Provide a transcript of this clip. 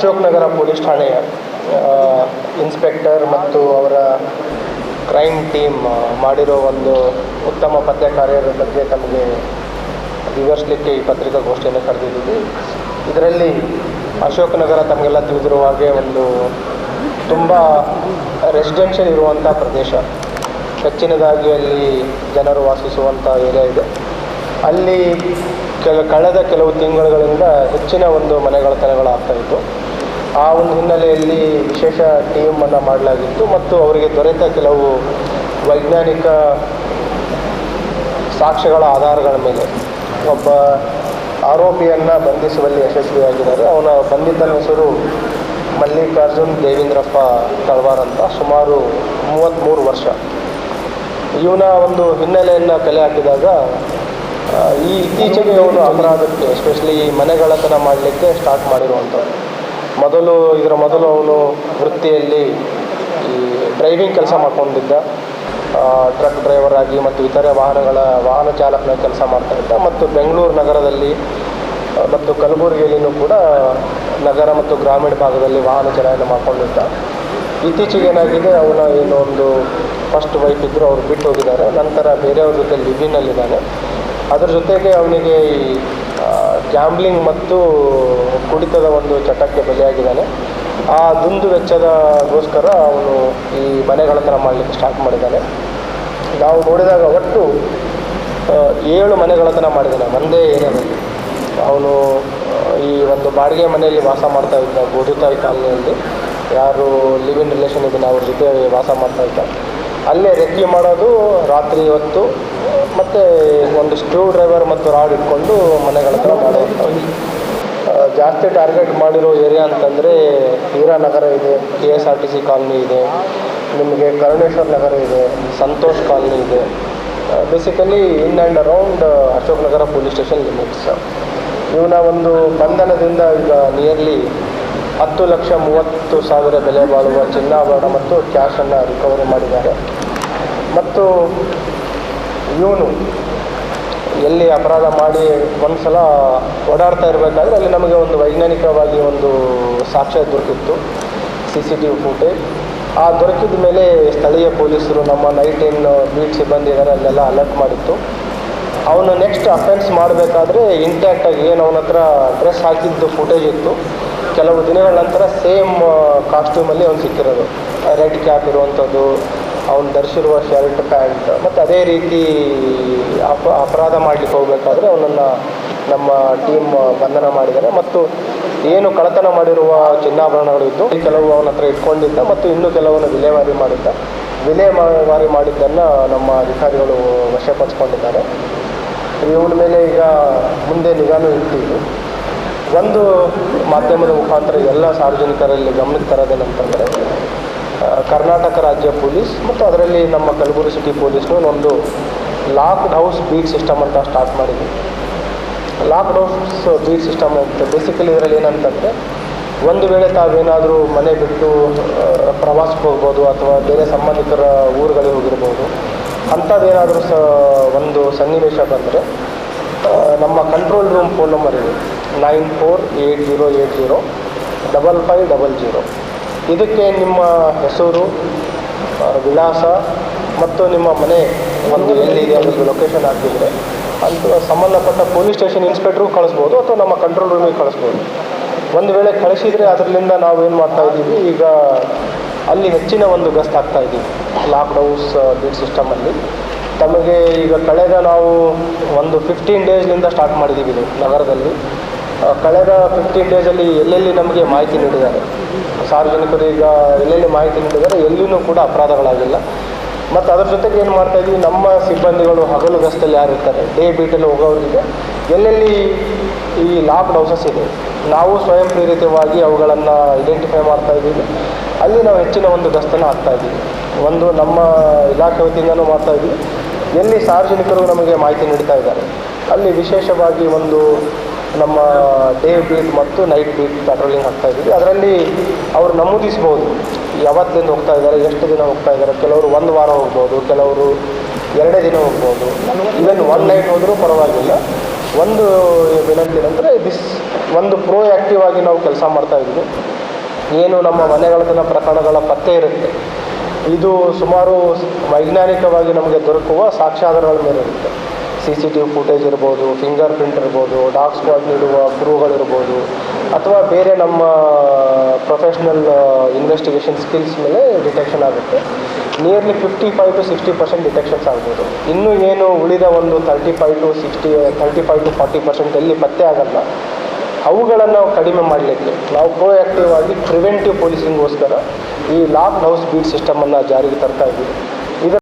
Ashok Nagar police ಠಾಣೆಯ inspector ಮತ್ತು ಅವರ ಕ್ರೈಮ್ ಟೀಮ್ ಮಾಡಿರೋ ಒಂದು ಉತ್ತಮ ಪತ್ತೆ ಕಾರ್ಯದ ಬಗ್ಗೆ ತಮಗೆ ವಿವರಿಸಲಿಕ್ಕೆ ಈ ಪತ್ರಿಕಾಗೋಷ್ಠಿಯನ್ನು ಕರೆದಿದ್ದೀವಿ. ಇದರಲ್ಲಿ ಅಶೋಕ್ ನಗರ ತಮಗೆಲ್ಲ ತಿಳಿದಿರುವ ಹಾಗೆ ಒಂದು ತುಂಬ ರೆಸಿಡೆನ್ಷಿಯಲ್ ಇರುವಂಥ ಪ್ರದೇಶ, ಹೆಚ್ಚಿನದಾಗಿ ಅಲ್ಲಿ ಜನರು ವಾಸಿಸುವಂಥ ಏರಿಯಾ ಇದೆ. ಅಲ್ಲಿ ಕಳೆದ ಕೆಲವು ತಿಂಗಳುಗಳಿಂದ ಹೆಚ್ಚಿನ ಒಂದು ಮನೆಗಳ್ಳತನಗಳಾಗ್ತಾಯಿತ್ತು. ಆ ಒಂದು ಹಿನ್ನೆಲೆಯಲ್ಲಿ ವಿಶೇಷ ಟೀಮನ್ನು ಮಾಡಲಾಗಿತ್ತು ಮತ್ತು ಅವರಿಗೆ ದೊರೆತ ಕೆಲವು ವೈಜ್ಞಾನಿಕ ಸಾಕ್ಷ್ಯಗಳ ಆಧಾರಗಳ ಮೇಲೆ ಒಬ್ಬ ಆರೋಪಿಯನ್ನು ಬಂಧಿಸುವಲ್ಲಿ ಯಶಸ್ವಿಯಾಗಿದ್ದಾರೆ. ಅವನ ಬಂಧಿತನ ಹೆಸರು ಮಲ್ಲಿಕಾರ್ಜುನ್ ದೇವೇಂದ್ರಪ್ಪ ತಳವಾರ್ ಅಂತ, ಸುಮಾರು 33 ವರ್ಷ. ಇವನ ಒಂದು ಹಿನ್ನೆಲೆಯನ್ನು ಕಲೆ ಹಾಕಿದಾಗ ಇತ್ತೀಚೆಗೆ ಅವನು ಅಪರಾಧಕ್ಕೆ ಎಸ್ಪೆಷಲಿ ಮನೆಗಳ್ಳತನ ಮಾಡಲಿಕ್ಕೆ ಸ್ಟಾರ್ಟ್ ಮಾಡಿರುವಂಥದ್ದು. ಇದರ ಮೊದಲು ಅವನು ವೃತ್ತಿಯಲ್ಲಿ ಈ ಡ್ರೈವಿಂಗ್ ಕೆಲಸ ಮಾಡ್ಕೊಂಡಿದ್ದ, ಟ್ರಕ್ ಡ್ರೈವರ್ ಆಗಿ ಮತ್ತು ಇತರೆ ವಾಹನ ಚಾಲಕನ ಕೆಲಸ ಮಾಡ್ತಾಯಿದ್ದ. ಮತ್ತು ಬೆಂಗಳೂರು ನಗರದಲ್ಲಿ ಮತ್ತು ಕಲಬುರಗಿಯಲ್ಲಿಯೂ ಕೂಡ ನಗರ ಮತ್ತು ಗ್ರಾಮೀಣ ಭಾಗದಲ್ಲಿ ವಾಹನ ಚಲಾವಣೆ ಮಾಡ್ಕೊಂಡಿದ್ದ. ಇತ್ತೀಚೆಗೆ ಏನಾಗಿದೆ, ಅವನ ಏನೋ ಒಂದು ಫಸ್ಟ್ ವೈಫ್ ಇದ್ದರು, ಅವರು ಬಿಟ್ಟು ಹೋಗಿದ್ದಾರೆ. ನಂತರ ಬೇರೆಯವ್ರ ಜೊತೆ ಲಿವಿನಲ್ಲಿದ್ದಾನೆ. ಅದರ ಜೊತೆಗೆ ಅವನಿಗೆ ಈ ಗ್ಯಾಂಬ್ಲಿಂಗ್ ಮತ್ತು ಕುಡಿತದ ಒಂದು ಚಟಕ್ಕೆ ಬಲಿಯಾಗಿದ್ದಾನೆ. ಆ ದುಂದು ವೆಚ್ಚದಗೋಸ್ಕರ ಅವನು ಈ ಮನೆಗಳ್ಳತನ ಮಾಡಲಿಕ್ಕೆ ಸ್ಟಾರ್ಟ್ ಮಾಡಿದ್ದಾನೆ. ನಾವು ನೋಡಿದಾಗ ಒಟ್ಟು 7 ಮನೆಗಳ್ಳತನ ಮಾಡಿದ್ದಾನೆ ಒಂದೇ ಏರಿಯಾದಲ್ಲಿ. ಅವನು ಈ ಒಂದು ಬಾಡಿಗೆ ಮನೆಯಲ್ಲಿ ವಾಸ ಮಾಡ್ತಾ ಇದ್ದ, ಗೋದುತಾಯಿ ಕಾಲನಿಯಲ್ಲಿ ಯಾರು ಲಿವ್ ಇನ್ ರಿಲೇಷನ್ ಇದನ್ನು ಅವ್ರ ಜೊತೆ ವಾಸ ಮಾಡ್ತಾ ಇದ್ದ. ಅಲ್ಲೇ ರೆಕ್ಕಿ ಮಾಡೋದು ರಾತ್ರಿ ಹೊತ್ತು, ಮತ್ತು ಒಂದು ಸ್ಕ್ರೂ ಡ್ರೈವರ್ ಮತ್ತು ರಾಡ್ ಇಟ್ಕೊಂಡು ಮನೆಗಳ್ಳತನ ಮಾಡೋದು. ಜಾಸ್ತಿ ಟಾರ್ಗೆಟ್ ಮಾಡಿರೋ ಏರಿಯಾ ಅಂತಂದರೆ ಹೀರಾನಗರ ಇದೆ, KSRTC ಕಾಲನಿ ಇದೆ, ನಿಮಗೆ ಕರುಣೇಶ್ವರ ನಗರ ಇದೆ, ಸಂತೋಷ್ ಕಾಲನಿ ಇದೆ. Basically in and around Ashok Nagar police station limits. ಇವನ ಒಂದು ಬಂಧನದಿಂದ ಈಗ ನಿಯರ್ಲಿ 10,30,000 ಬೆಲೆ ಬಾಳುವ ಚಿನ್ನಾಭರಣ ಮತ್ತು ಕ್ಯಾಶನ್ನು ರಿಕವರಿ ಮಾಡಿದ್ದಾರೆ. ಮತ್ತು ಇವನು ಎಲ್ಲಿ ಅಪರಾಧ ಮಾಡಿ ಒಂದು ಸಲ ಓಡಾಡ್ತಾ ಇರಬೇಕಾದ್ರೆ ಅಲ್ಲಿ ನಮಗೆ ಒಂದು ವೈಜ್ಞಾನಿಕವಾಗಿ ಒಂದು ಸಾಕ್ಷ್ಯ ದೊರಕಿತ್ತು, CCTV ಫುಟೇಜ್. ಆ ದೊರಕಿದ ಮೇಲೆ ಸ್ಥಳೀಯ ಪೊಲೀಸರು, ನಮ್ಮ ನೈಟ್ ಏನು ಬೀಟ್ ಸಿಬ್ಬಂದಿ ಇದ್ದಾರೆ ಅಲ್ಲೆಲ್ಲ ಅಲರ್ಟ್ ಮಾಡಿತ್ತು. ಅವನು ನೆಕ್ಸ್ಟ್ ಅಫೆನ್ಸ್ ಮಾಡಬೇಕಾದ್ರೆ ಇಂಟ್ಯಾಕ್ಟಾಗಿ ಏನು ಅವನ ಹತ್ರ ಡ್ರೆಸ್ ಹಾಕಿದ್ದು ಫುಟೇಜ್ ಇತ್ತು. ಕೆಲವು ದಿನಗಳ ನಂತರ ಸೇಮ್ ಕಾಸ್ಟ್ಯೂಮಲ್ಲಿ ಅವನು ಸಿಕ್ಕಿರೋದು, ರೆಡ್ ಕ್ಯಾಪ್ ಇರುವಂಥದ್ದು, ಅವನು ಧರಿಸಿರುವ ಶರ್ಟ್ ಪ್ಯಾಂಟ್. ಮತ್ತು ಅದೇ ರೀತಿ ಅಪರಾಧ ಮಾಡಲಿಕ್ಕೆ ಹೋಗಬೇಕಾದ್ರೆ ಅವನನ್ನು ನಮ್ಮ ಟೀಮ್ ಬಂಧನ ಮಾಡಿದ್ದಾರೆ. ಮತ್ತು ಏನು ಕಳ್ಳತನ ಮಾಡಿರುವ ಚಿನ್ನಾಭರಣಗಳು ಇದ್ದು ಕೆಲವು ಅವನ ಹತ್ರ ಇಟ್ಕೊಂಡಿದ್ದ ಮತ್ತು ಇನ್ನೂ ಕೆಲವನ್ನು ವಿಲೇವಾರಿ ಮಾಡಿದ್ದನ್ನು ನಮ್ಮ ಅಧಿಕಾರಿಗಳು ವಶಪಡಿಸ್ಕೊಂಡಿದ್ದಾರೆ. ಇವನ ಮೇಲೆ ಈಗ ಮುಂದೆ ನಿಗಾನೂ ಇಡ್ತೀವಿ. ಒಂದು ಮಾಧ್ಯಮದ ಮುಖಾಂತರ ಎಲ್ಲ ಸಾರ್ವಜನಿಕರಲ್ಲಿ ಗಮನಕ್ಕೆ ತರೋದೇನಂತಂದರೆ, ಕರ್ನಾಟಕ ರಾಜ್ಯ ಪೊಲೀಸ್ ಮತ್ತು ಅದರಲ್ಲಿ ನಮ್ಮ ಕಲಬುರಗಿ ಸಿಟಿ ಪೊಲೀಸ್ನೂ ಒಂದು ಲಾಕ್ಡ್ ಹೌಸ್ ಬೀಟ್ ಸಿಸ್ಟಮ್ ಅಂತ ಸ್ಟಾರ್ಟ್ ಮಾಡಿದ್ವಿ. ಲಾಕ್ಡ್ ಹೌಸ್ ಬೀಟ್ ಸಿಸ್ಟಮ್ ಅಂತ ಬೇಸಿಕಲಿ ಇದರಲ್ಲಿ ಏನಂತಂದರೆ, ಒಂದು ವೇಳೆ ತಾವೇನಾದರೂ ಮನೆ ಬಿಟ್ಟು ಪ್ರವಾಸಕ್ಕೆ ಹೋಗ್ಬೋದು ಅಥವಾ ಬೇರೆ ಸಂಬಂಧಿಕರ ಊರುಗಳಿಗೆ ಹೋಗಿರ್ಬೋದು, ಅಂಥದ್ದೇನಾದರೂ ಒಂದು ಸನ್ನಿವೇಶ ಬಂದರೆ ನಮ್ಮ ಕಂಟ್ರೋಲ್ ರೂಮ್ ಫೋನ್ ನಂಬರ್ ಇದೆ 9480805500. ಇದಕ್ಕೆ ನಿಮ್ಮ ಹೆಸರು, ವಿಳಾಸ ಮತ್ತು ನಿಮ್ಮ ಮನೆ ಒಂದು ಎಲ್ಲಿದೆ ಅದಕ್ಕೆ ಲೊಕೇಶನ್ ಹಾಕಿದರೆ ಅಂತ ಸಂಬಂಧಪಟ್ಟ ಪೊಲೀಸ್ ಸ್ಟೇಷನ್ ಇನ್ಸ್ಪೆಕ್ಟ್ರಿಗೂ ಕಳಿಸ್ಬೋದು ಅಥವಾ ನಮ್ಮ ಕಂಟ್ರೋಲ್ ರೂಮಿಗೆ ಕಳಿಸ್ಬೋದು. ಒಂದು ವೇಳೆ ಕಳಿಸಿದರೆ ಅದರಿಂದ ನಾವು ಏನು ಮಾಡ್ತಾಯಿದ್ದೀವಿ, ಈಗ ಅಲ್ಲಿ ಹೆಚ್ಚಿನ ಒಂದು ಗಸ್ತು ಆಗ್ತಾಯಿದ್ದೀವಿ ಲಾಕ್ಡ್ ಹೌಸ್ ಬೀಟ್ ಸಿಸ್ಟಮಲ್ಲಿ. ತಮಗೆ ಈಗ ಕಳೆದ ನಾವು ಒಂದು 15 ಡೇಸ್ನಿಂದ ಸ್ಟಾರ್ಟ್ ಮಾಡಿದ್ದೀವಿ ಇದು ನಗರದಲ್ಲಿ. ಕಳೆದ 15 ಡೇಸಲ್ಲಿ ಎಲ್ಲೆಲ್ಲಿ ನಮಗೆ ಮಾಹಿತಿ ನೀಡಿದ್ದಾರೆ ಸಾರ್ವಜನಿಕರು, ಈಗ ಎಲ್ಲೆಲ್ಲಿ ಮಾಹಿತಿ ನೀಡಿದ್ದಾರೆ ಎಲ್ಲಿಯೂ ಕೂಡ ಅಪರಾಧಗಳಾಗಿಲ್ಲ. ಮತ್ತು ಅದ್ರ ಜೊತೆಗೆ ಏನು ಮಾಡ್ತಾಯಿದ್ವಿ, ನಮ್ಮ ಸಿಬ್ಬಂದಿಗಳು ಹಗಲು ಗಸ್ತಲ್ಲಿ ಯಾರಿರ್ತಾರೆ, ಡೇ ಬೀಟಲ್ಲಿ ಹೋಗೋರಿಗೆ ಎಲ್ಲೆಲ್ಲಿ ಈ ಲಾಕ್ಡ್ ಹೌಸಸ್ ಇದೆ ನಾವು ಸ್ವಯಂ ಪ್ರೇರಿತವಾಗಿ ಅವುಗಳನ್ನು ಐಡೆಂಟಿಫೈ ಮಾಡ್ತಾಯಿದ್ದೀವಿ. ಅಲ್ಲಿ ನಾವು ಹೆಚ್ಚಿನ ಒಂದು ಗಸ್ತನ್ನು ಹಾಕ್ತಾಯಿದ್ದೀವಿ. ಒಂದು ನಮ್ಮ ಇಲಾಖೆ ವತಿಯಿಂದನೂ ಮಾಡ್ತಾಯಿದ್ದೀವಿ. ಎಲ್ಲಿ ಸಾರ್ವಜನಿಕರು ನಮಗೆ ಮಾಹಿತಿ ನೀಡ್ತಾ ಇದ್ದಾರೆ ಅಲ್ಲಿ ವಿಶೇಷವಾಗಿ ಒಂದು ನಮ್ಮ ಡೇ ಬೀಟ್ ಮತ್ತು ನೈಟ್ ಬೀಟ್ ಪೆಟ್ರೋಲಿಂಗ್ ಹಾಕ್ತಾಯಿದ್ದೀವಿ. ಅದರಲ್ಲಿ ಅವರು ನಮೂದಿಸ್ಬೋದು ಯಾವತ್ತಿಂದ ಹೋಗ್ತಾ ಇದ್ದಾರೆ, ಎಷ್ಟು ದಿನ ಹೋಗ್ತಾ ಇದ್ದಾರೆ. ಕೆಲವರು 1 ವಾರ ಹೋಗ್ಬೋದು, ಕೆಲವರು 2 ದಿನ ಹೋಗ್ಬೋದು, ಈವನ್ 1 ನೈಟ್ ಹೋದರೂ ಪರವಾಗಿಲ್ಲ. ಒಂದು ವಿನಂತಿ ಏನಂದರೆ ಒಂದು ಪ್ರೋಆ್ಯಕ್ಟಿವ್ ಆಗಿ ನಾವು ಕೆಲಸ ಮಾಡ್ತಾಯಿದ್ವಿ. ಏನು ನಮ್ಮ ಮನೆಗಳಲ್ಲಿನ ಪ್ರಕರಣಗಳ ಪತ್ತೆ ಇರುತ್ತೆ, ಇದು ಸುಮಾರು ವೈಜ್ಞಾನಿಕವಾಗಿ ನಮಗೆ ದೊರಕುವ ಸಾಕ್ಷ್ಯಾಧಾರಗಳ ಮೇಲೆ ಇರುತ್ತೆ. CCTV ಫುಟೇಜ್ ಇರ್ಬೋದು, ಫಿಂಗರ್ ಪ್ರಿಂಟ್ ಇರ್ಬೋದು, ಡಾಗ್ ಸ್ಕ್ವಾಡ್ ನೀಡುವ ಕ್ರೂಗಳಿರ್ಬೋದು, ಅಥವಾ ಬೇರೆ ನಮ್ಮ ಪ್ರೊಫೆಷ್ನಲ್ ಇನ್ವೆಸ್ಟಿಗೇಷನ್ ಸ್ಕಿಲ್ಸ್ ಮೇಲೆ ಡಿಟೆಕ್ಷನ್ ಆಗುತ್ತೆ. ನಿಯರ್ಲಿ 55 to 60% ಡಿಟೆಕ್ಷನ್ಸ್ ಆಗ್ಬೋದು. ಇನ್ನೂ ಏನು ಉಳಿದ ಒಂದು 35 to 40% ಎಲ್ಲಿ ಪತ್ತೆ ಆಗಲ್ಲ, ಅವುಗಳನ್ನು ಕಡಿಮೆ ಮಾಡಲಿಕ್ಕೆ ನಾವು ಪ್ರೋಆ್ಯಕ್ಟಿವ್ ಆಗಿ ಪ್ರಿವೆಂಟಿವ್ ಪೊಲೀಸಿಂಗ್ಗೋಸ್ಕರ ಈ ಲಾಕ್ಡ್ ಹೌಸ್ ಬೀಟ್ ಸಿಸ್ಟಮನ್ನು ಜಾರಿಗೆ ತರ್ತಾ ಇದ್ದೀವಿ.